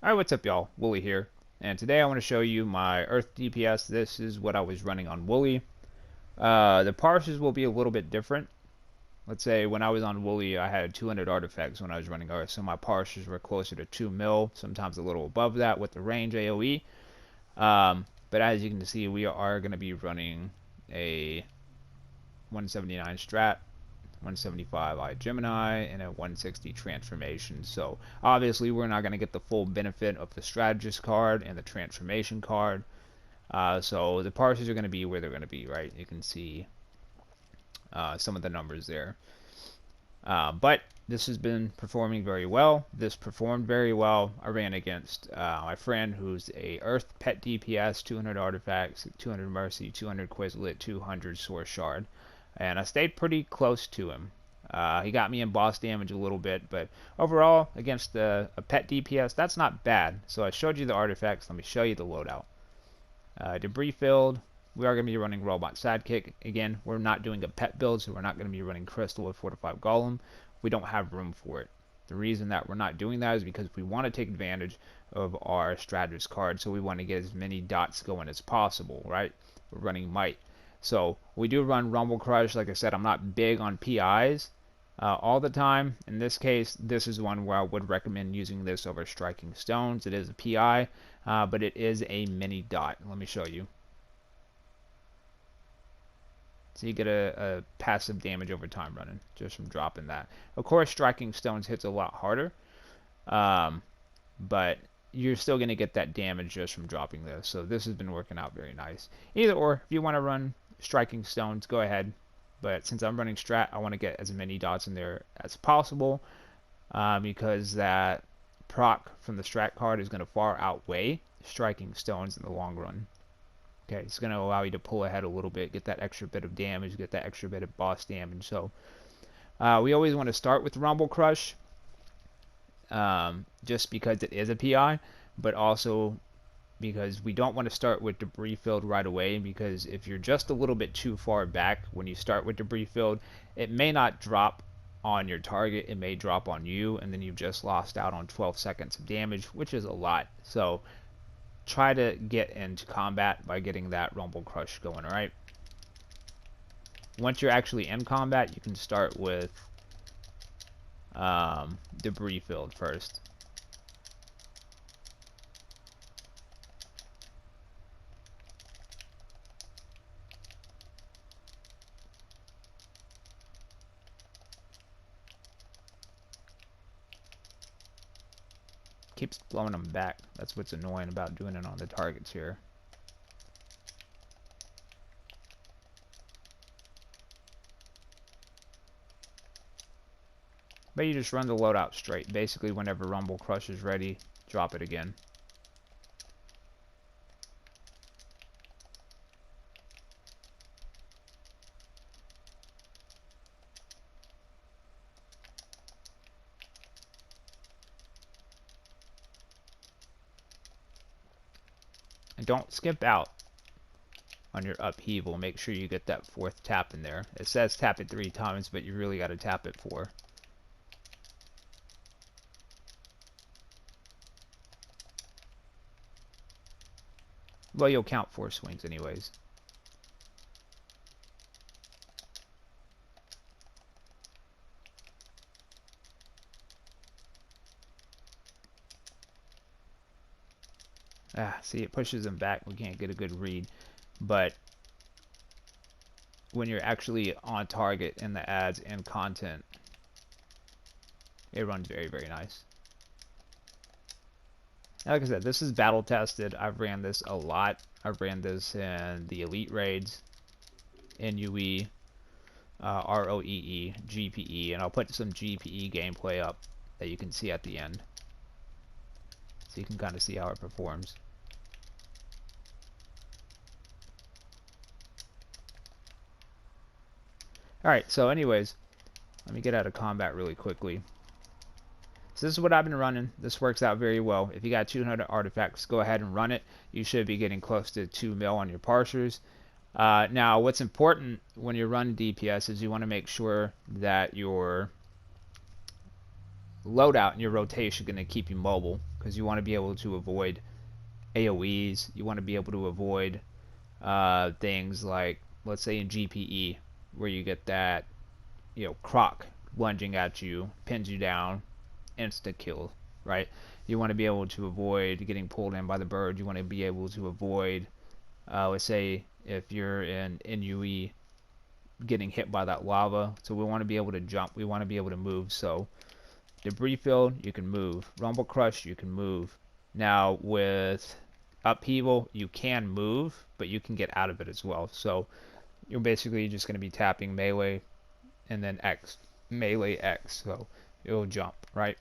Alright, what's up y'all? Wooly here. And today I want to show you my Earth DPS. This is what I was running on Wooly. The parsers will be a little bit different. Let's say when I was on Wooly, I had 200 artifacts when I was running Earth, so my parsers were closer to 2 mil, sometimes a little above that with the range AoE. But as you can see, we are going to be running a 179 strat, 175 Eye Gemini, and a 160 transformation. So obviously we're not going to get the full benefit of the strategist card and the transformation card. So the parsers are going to be where they're going to be, right? You can see some of the numbers there. But this has been performing very well. This performed very well. I ran against my friend who's a Earth Pet DPS, 200 artifacts, 200 Mercy, 200 Quizlet, 200 Source Shard. And I stayed pretty close to him. He got me in boss damage a little bit, but overall, against a pet DPS, that's not bad. So I showed you the artifacts. Let me show you the loadout. Debris field. We are going to be running Robot Sidekick. Again, we're not doing a pet build, so we're not going to be running Crystal or Fortified Golem. We don't have room for it. The reason that we're not doing that is because we want to take advantage of our Strategist card, so we want to get as many dots going as possible, right? We're running Might. So we do run Rumble Crush. Like I said, I'm not big on PIs all the time. In this case, this is one where I would recommend using this over Striking Stones. It is a PI, but it is a mini dot. Let me show you. So you get a passive damage over time running just from dropping that. Of course, Striking Stones hits a lot harder, but you're still going to get that damage just from dropping this. So this has been working out very nice. Either or, if you want to run Striking Stones, go ahead. But since I'm running Strat, I want to get as many dots in there as possible, because that proc from the Strat card is going to far outweigh Striking Stones in the long run. Okay, it's going to allow you to pull ahead a little bit, get that extra bit of damage, get that extra bit of boss damage. So we always want to start with Rumble Crush, just because it is a PI, but also because we don't want to start with Debris Field right away, because if you're just a little bit too far back when you start with Debris Field, it may not drop on your target, it may drop on you, and then you've just lost out on 12 seconds of damage, which is a lot. So try to get into combat by getting that Rumble Crush going, alright? Once you're actually in combat, you can start with Debris Field first. Keeps blowing them back. That's what's annoying about doing it on the targets here. But you just run the loadout straight. Basically, whenever Rumble Crush is ready, drop it again. And don't skip out on your upheaval. Make sure you get that 4th tap in there. It says tap it 3 times, but you really got to tap it 4. Well, you'll count 4 swings anyways. See, it pushes them back. We can't get a good read. But when you're actually on target in the ads and content, it runs very, very nice. Like I said, this is battle tested. I've ran this a lot. I've ran this in the Elite Raids, NUE, ROEE, GPE, and I'll put some GPE gameplay up that you can see at the end, so you can kind of see how it performs. Alright, so anyways, let me get out of combat really quickly. So this is what I've been running. This works out very well. If you got 200 artifacts, go ahead and run it. You should be getting close to 2 mil on your parsers. Now, what's important when you're running DPS is you want to make sure that your loadout and your rotation going to keep you mobile, because you want to be able to avoid AoEs. You want to be able to avoid things like, let's say in GPE, where you get that, croc lunging at you, pins you down, instant kill, right? You want to be able to avoid getting pulled in by the bird. You want to be able to avoid, let's say, if you're in NUE, getting hit by that lava. So we want to be able to jump. We want to be able to move. So debris field, you can move. Rumble crush, you can move. Now with upheaval, you can move, but you can get out of it as well. So you're basically just going to be tapping melee and then X, melee X. So it'll jump, right?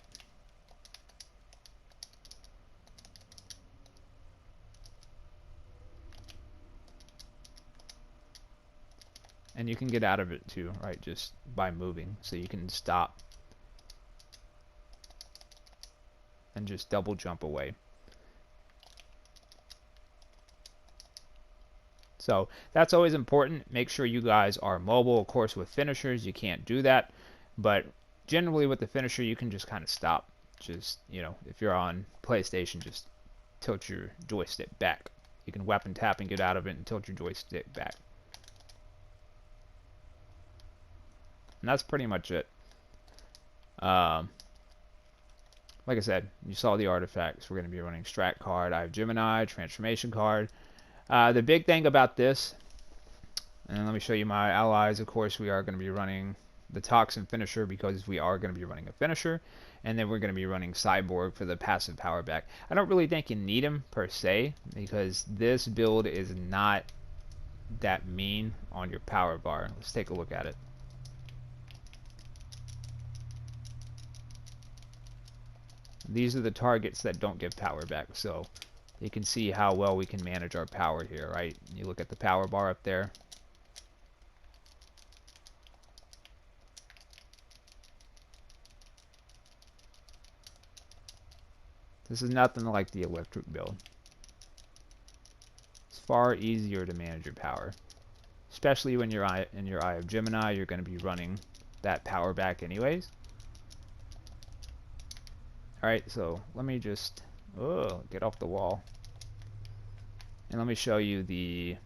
And you can get out of it too, right? Just by moving. So you can stop and just double jump away. So that's always important. Make sure you guys are mobile. Of course, with finishers, you can't do that. But generally with the finisher, you can just kind of stop. Just, if you're on PlayStation, just tilt your joystick back. You can weapon tap and get out of it and tilt your joystick back. And that's pretty much it. Like I said, you saw the artifacts. We're going to be running Strat card. I have Gemini, Transformation card. The big thing about this, and let me show you my allies. Of course, we are going to be running the Toxin finisher because we are going to be running a finisher. And then we're going to be running Cyborg for the passive power back. I don't really think you need him per se, because this build is not that mean on your power bar. Let's take a look at it. These are the targets that don't give power back, so you can see how well we can manage our power here, right? You look at the power bar up there. This is nothing like the electric build. It's far easier to manage your power, especially when you're in your Eye of Gemini. You're going to be running that power back anyways. Alright, so let me just get off the wall. And let me show you the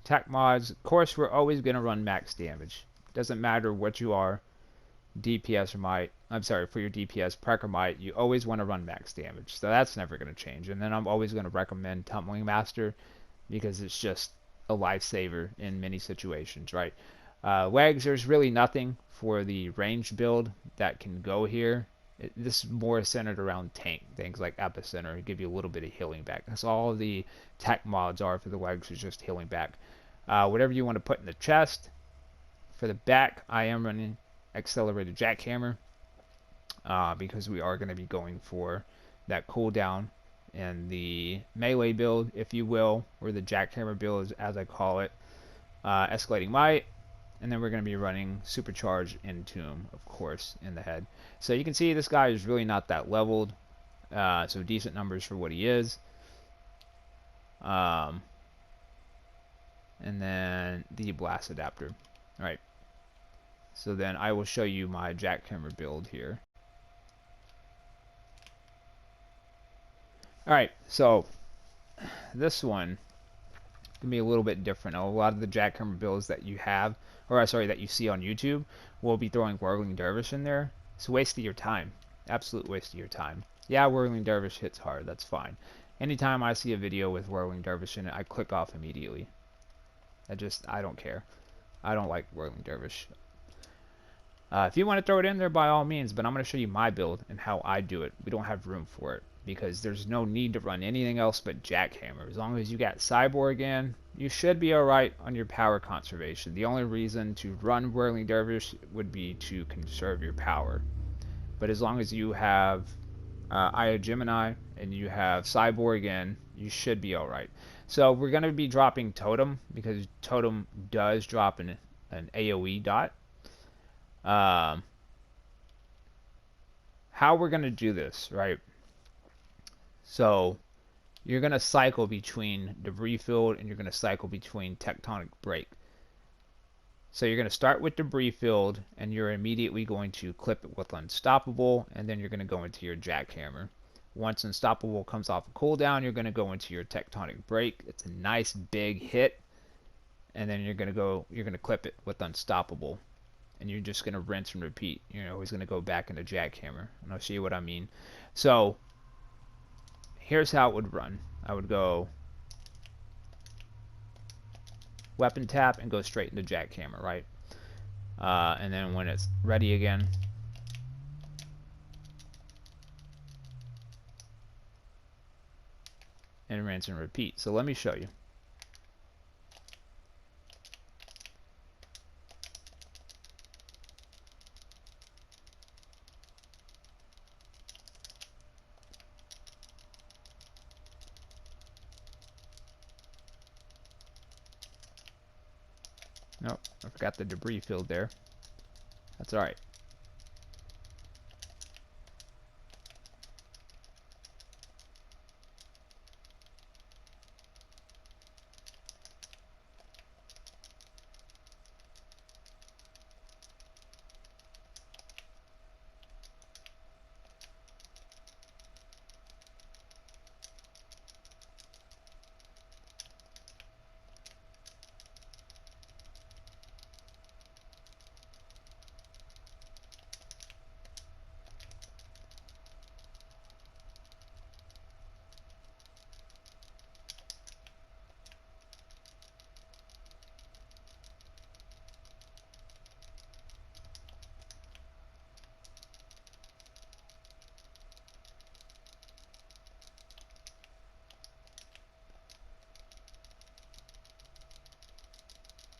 tech mods. Of course, we're always going to run max damage. Doesn't matter what you are, DPS or might. I'm sorry, for your DPS, Prec or might, you always want to run max damage. So that's never going to change. And then I'm always going to recommend Tumbling Master, because it's just a lifesaver in many situations, right? Legs, there's really nothing for the ranged build that can go here. This is more centered around tank. Things like Epicenter give you a little bit of healing back. That's all the tech mods are for the legs, is just healing back. Whatever you want to put in the chest. For the back, I am running Accelerated Jackhammer, because we are going to be going for that cooldown and the melee build, if you will, or the Jackhammer build, as I call it. Escalating Might. And then we're going to be running Supercharge Entomb, of course, in the head. So you can see this guy is really not that leveled. So decent numbers for what he is. And then the Blast Adapter. Alright. So then I will show you my Jackhammer build here. Alright, so this one can be a little bit different. A lot of the Jackhammer builds that you have, or sorry, that you see on YouTube, will be throwing Whirling Dervish in there. It's a waste of your time. Absolute waste of your time. Yeah, Whirling Dervish hits hard. That's fine. Anytime I see a video with Whirling Dervish in it, I click off immediately. I don't care. I don't like Whirling Dervish. If you want to throw it in there, by all means, but I'm going to show you my build and how I do it. We don't have room for it, because there's no need to run anything else but Jackhammer. As long as you got Cyborg in, you should be alright on your power conservation. The only reason to run Whirling Dervish would be to conserve your power. But as long as you have Eye of Gemini and you have Cyborg in, you should be alright. So we're going to be dropping Totem, because Totem does drop an AoE dot. How we're going to do this, right? So you're going to cycle between Debris Field and you're going to cycle between Tectonic Break. So you're going to start with debris field, and you're immediately going to clip it with unstoppable, and then you're going to go into your jackhammer. Once unstoppable comes off a cooldown, you're going to go into your tectonic break. It's a nice big hit, and then you're going to clip it with unstoppable, and you're just going to rinse and repeat. You're always going to go back into jackhammer, and I'll show you what I mean. So here's how it would run. I would go weapon tap and go straight into jackhammer, right? And then when it's ready again, and rinse and repeat. So let me show you. Nope, I forgot the debris field there. That's alright.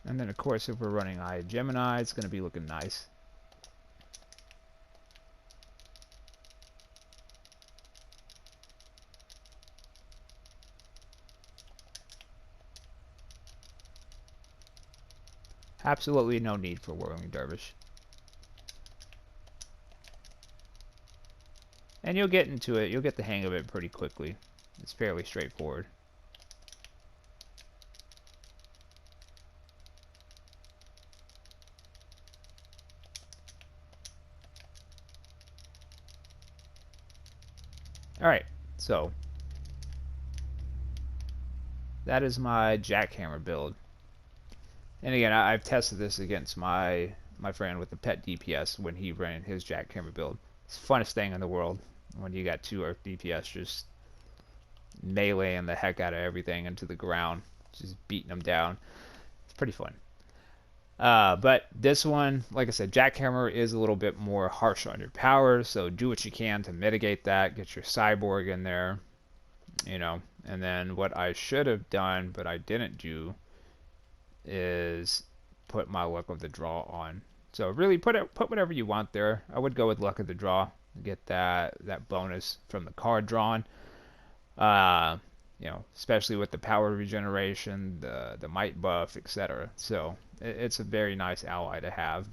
And then of course if we're running Gemini, it's going to be looking nice. Absolutely no need for Whirling Dervish. And you'll get into it, you'll get the hang of it pretty quickly. It's fairly straightforward. Alright, so that is my jackhammer build. And again, I've tested this against my friend with the pet DPS when he ran his jackhammer build. It's the funnest thing in the world when you got 2 Earth DPS just meleeing the heck out of everything into the ground, just beating them down. It's pretty fun. But this one, like I said, jackhammer is a little bit more harsh on your power, so do what you can to mitigate that. Get your cyborg in there, you know. And then what I should have done, but I didn't do, is put my luck of the draw on. So really put whatever you want there. I would go with luck of the draw, get that bonus from the card drawn. You know, especially with the power regeneration, the might buff, etc. So it's a very nice ally to have.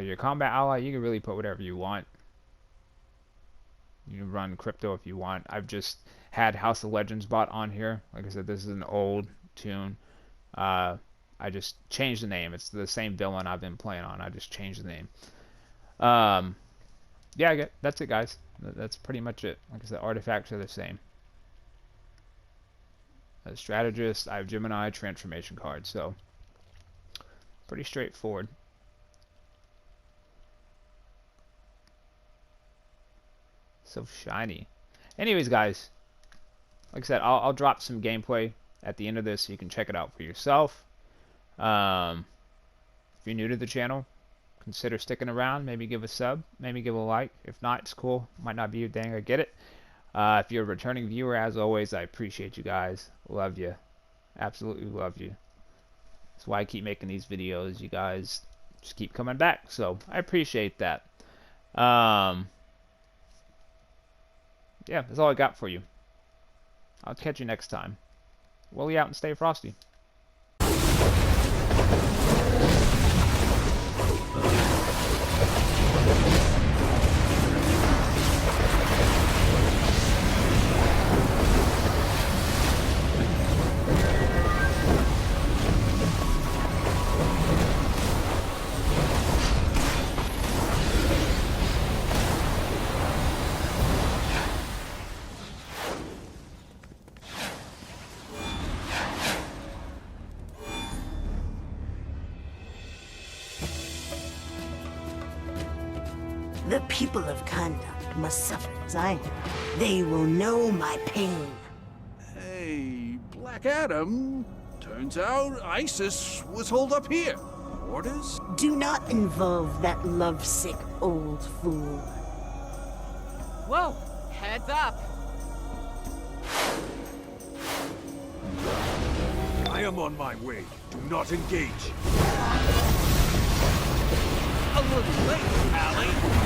Your combat ally, you can really put whatever you want. You can run crypto if you want. I've just had House of Legends bot on here. Like I said, this is an old tune. I just changed the name. It's the same villain I've been playing on. I just changed the name. Yeah, that's it, guys. That's pretty much it. Like I said, artifacts are the same. A strategist, I have Gemini transformation card, so pretty straightforward. So shiny. Anyways, guys, like I said, I'll drop some gameplay at the end of this so you can check it out for yourself. If you're new to the channel, consider sticking around. Maybe give a sub, maybe give a like. If not, it's cool. Might not be your thing. I get it. If you're a returning viewer, as always, I appreciate you guys. Love you. Absolutely love you. That's why I keep making these videos. You guys just keep coming back. So I appreciate that. Yeah, that's all I got for you. I'll catch you next time. Willie out and stay frosty. The people of Conduct must suffer as I have. They will know my pain. Hey, Black Adam. Turns out ISIS was holed up here. Orders? Do not involve that lovesick old fool. Whoa! Heads up! I am on my way. Do not engage. A little late, Allie!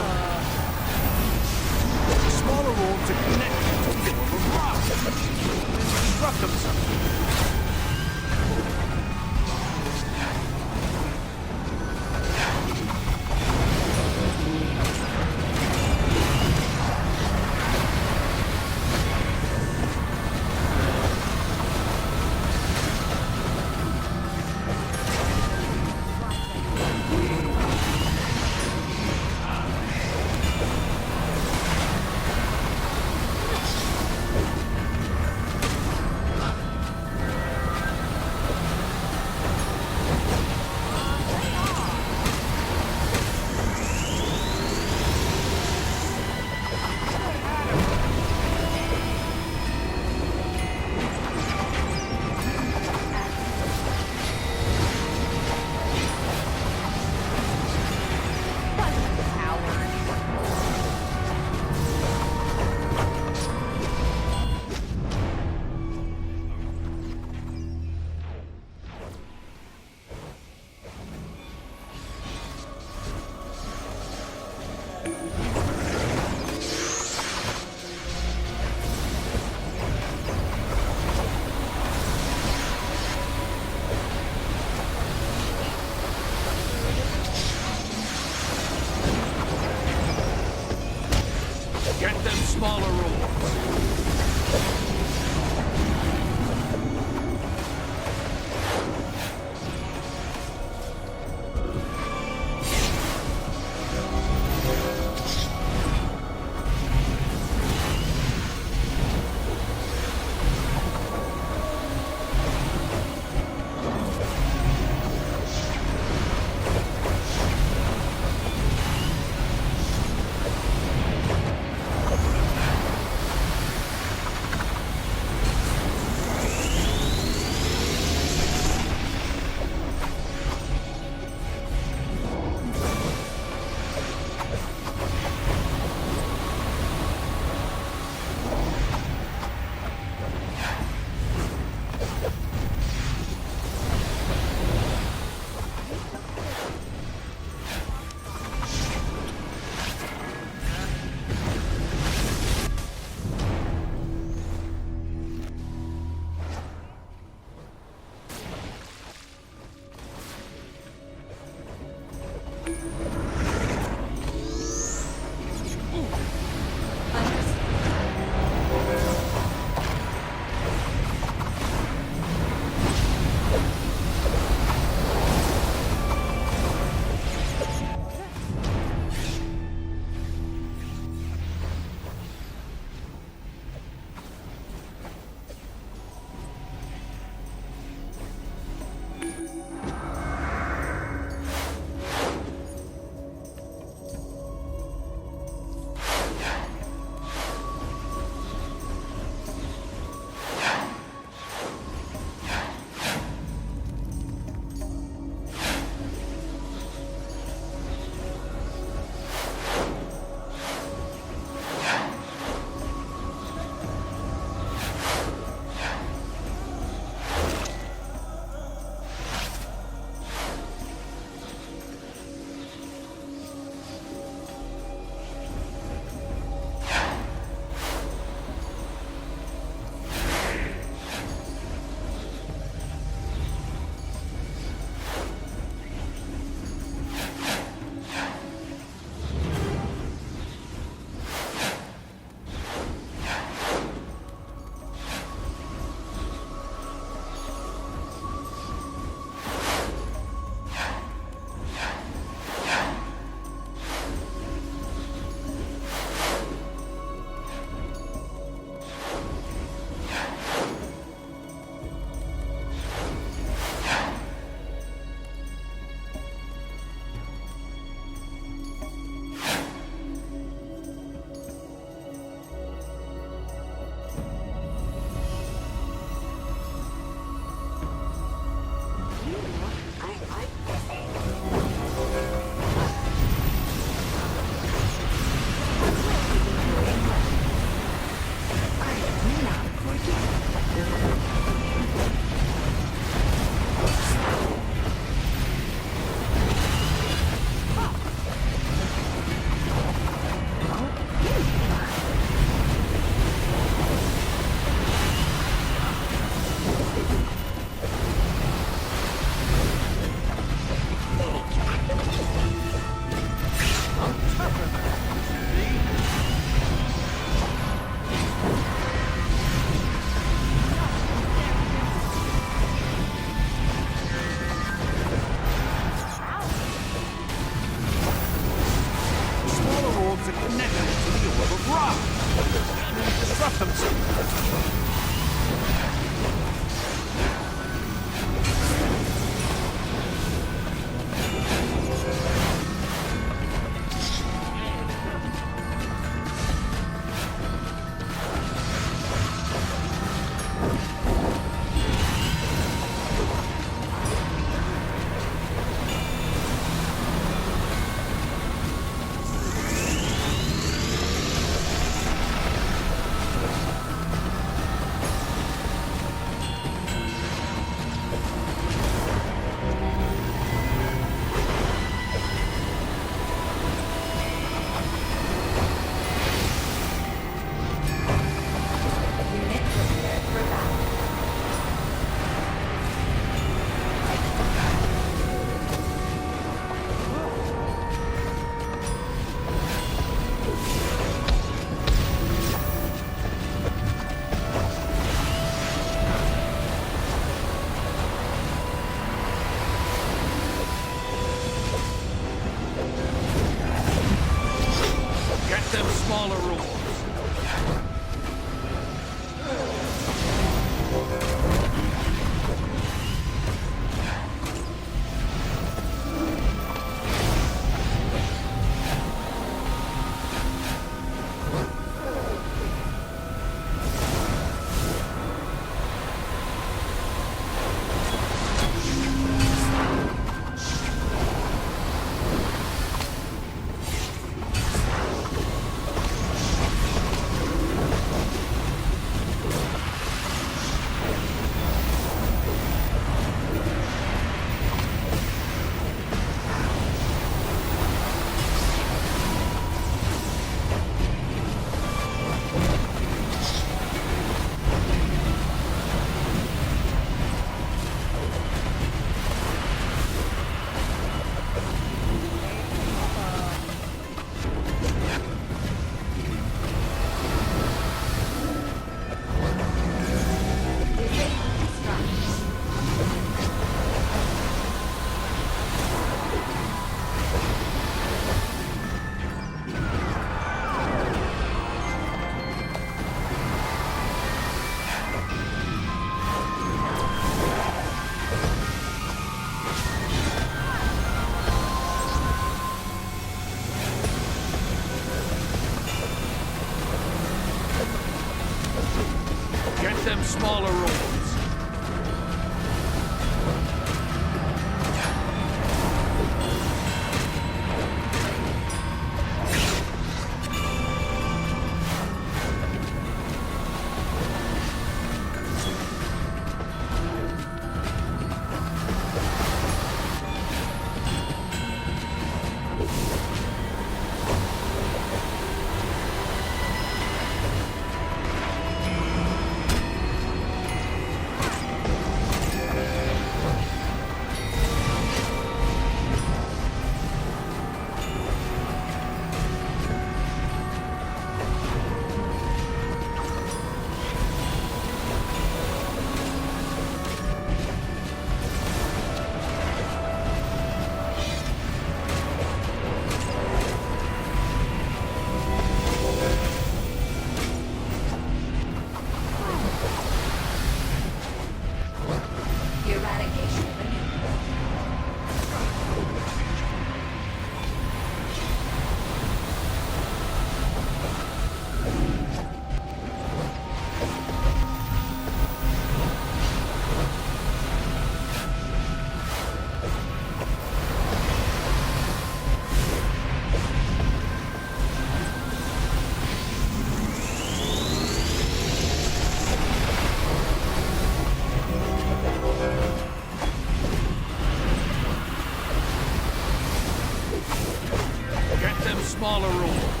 smaller orbs.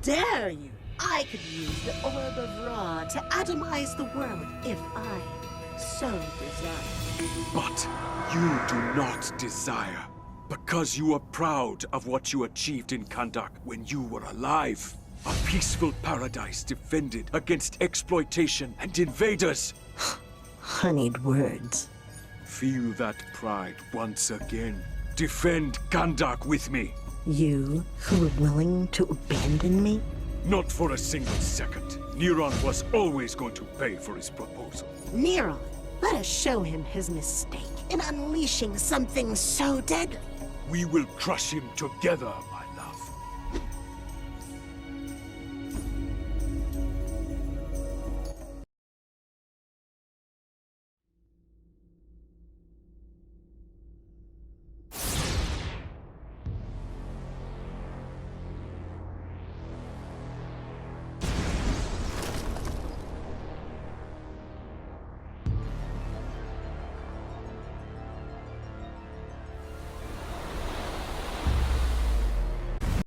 Dare you? I could use the Orb of Ra to atomize the world if I so desire. But you do not desire. Because you are proud of what you achieved in Kandak when you were alive. A peaceful paradise defended against exploitation and invaders. Honeyed words. Feel that pride once again. Defend Kandak with me. You who were willing to abandon me? Not for a single second. Neron was always going to pay for his proposal. Neron, let us show him his mistake in unleashing something so deadly. We will crush him together,